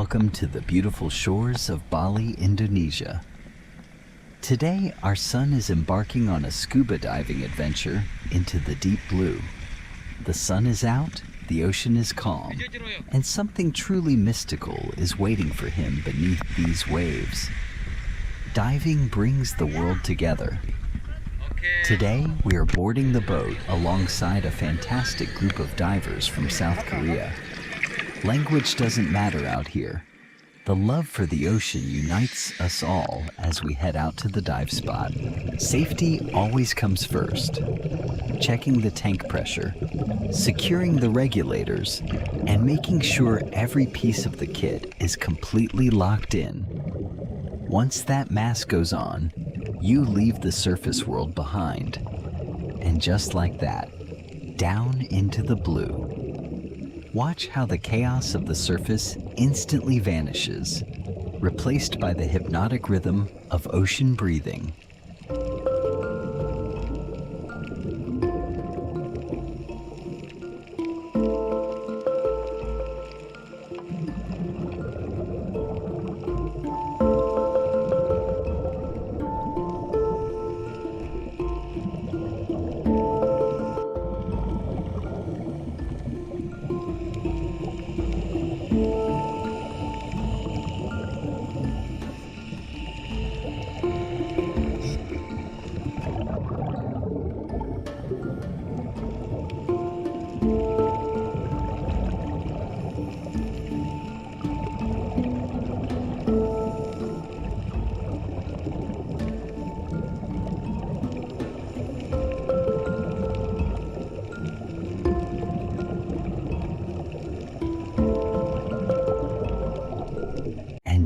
welcome to the beautiful shores of Bali, Indonesia. Today, our son is embarking on a scuba diving adventure into the deep blue. The sun is out, the ocean is calm, and something truly mystical is waiting for him beneath these waves. Diving brings the world together. Today, we are boarding the boat alongside a fantastic group of divers from South Korea. Language doesn't matter out here. The love for the ocean unites us all as we head out to the dive spot. Safety always comes first. Checking the tank pressure, securing the regulators, and making sure every piece of the kit is completely locked in. Once that mask goes on, you leave the surface world behind. And just like that, down into the blue. Watch how the chaos of the surface instantly vanishes, replaced by the hypnotic rhythm of ocean breathing.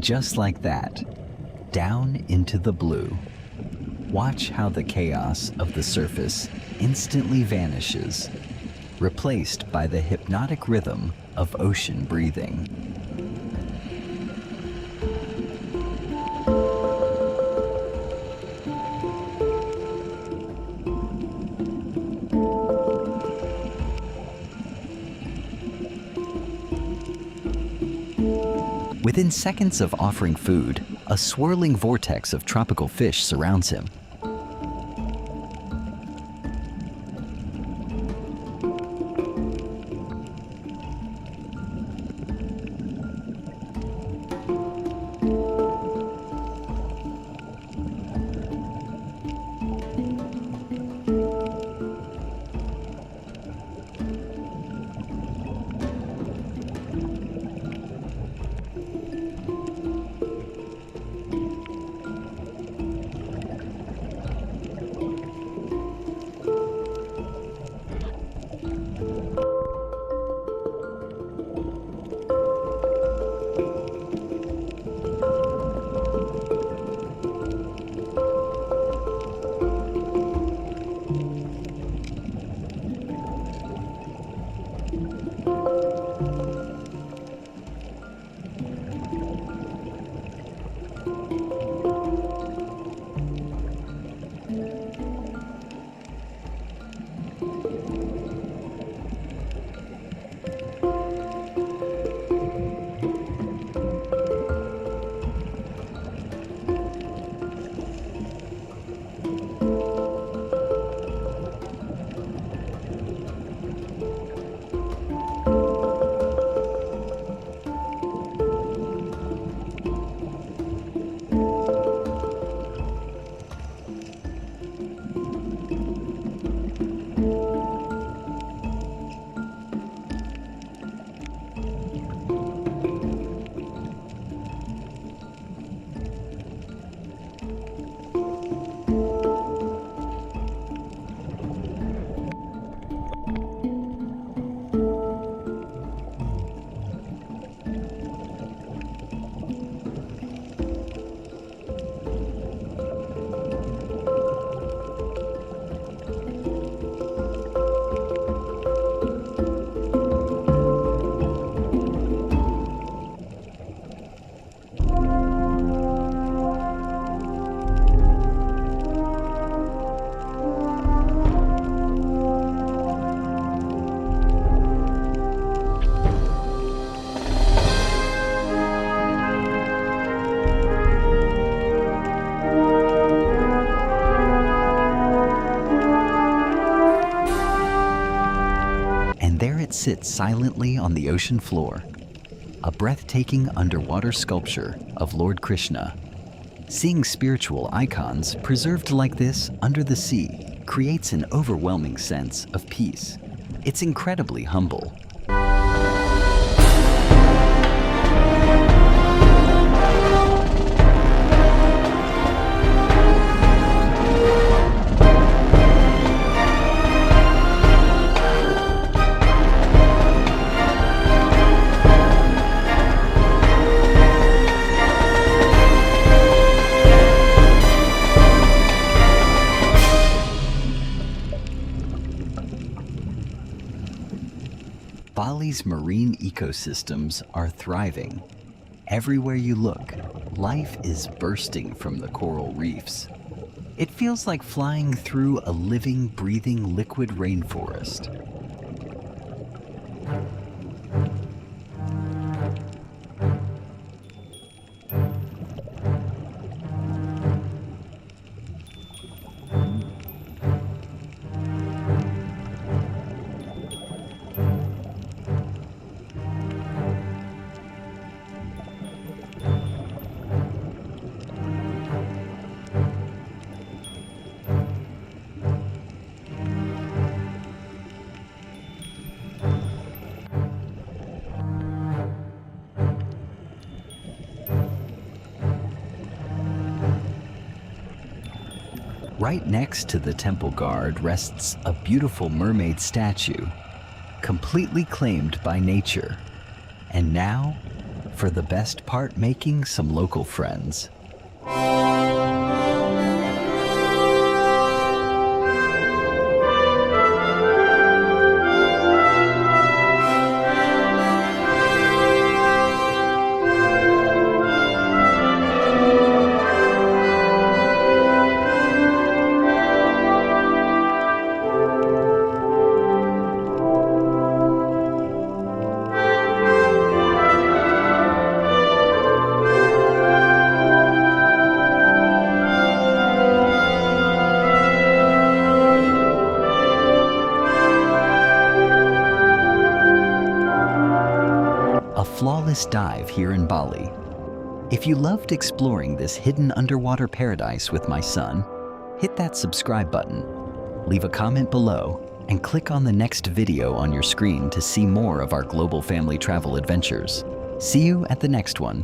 Just like that, down into the blue. Watch how the chaos of the surface instantly vanishes, replaced by the hypnotic rhythm of ocean breathing. Within seconds of offering food, a swirling vortex of tropical fish surrounds him. sits silently on the ocean floor, a breathtaking underwater sculpture of Lord Krishna. Seeing spiritual icons preserved like this under the sea creates an overwhelming sense of peace. It's incredibly humble. Bali's marine ecosystems are thriving. Everywhere you look, life is bursting from the coral reefs. It feels like flying through a living, breathing liquid rainforest. Right next to the temple guard rests a beautiful mermaid statue, completely claimed by nature. And now, for the best part, making some local friends. A flawless dive here in Bali. If you loved exploring this hidden underwater paradise with my son, hit that subscribe button, leave a comment below, and click on the next video on your screen to see more of our global family travel adventures. See you at the next one.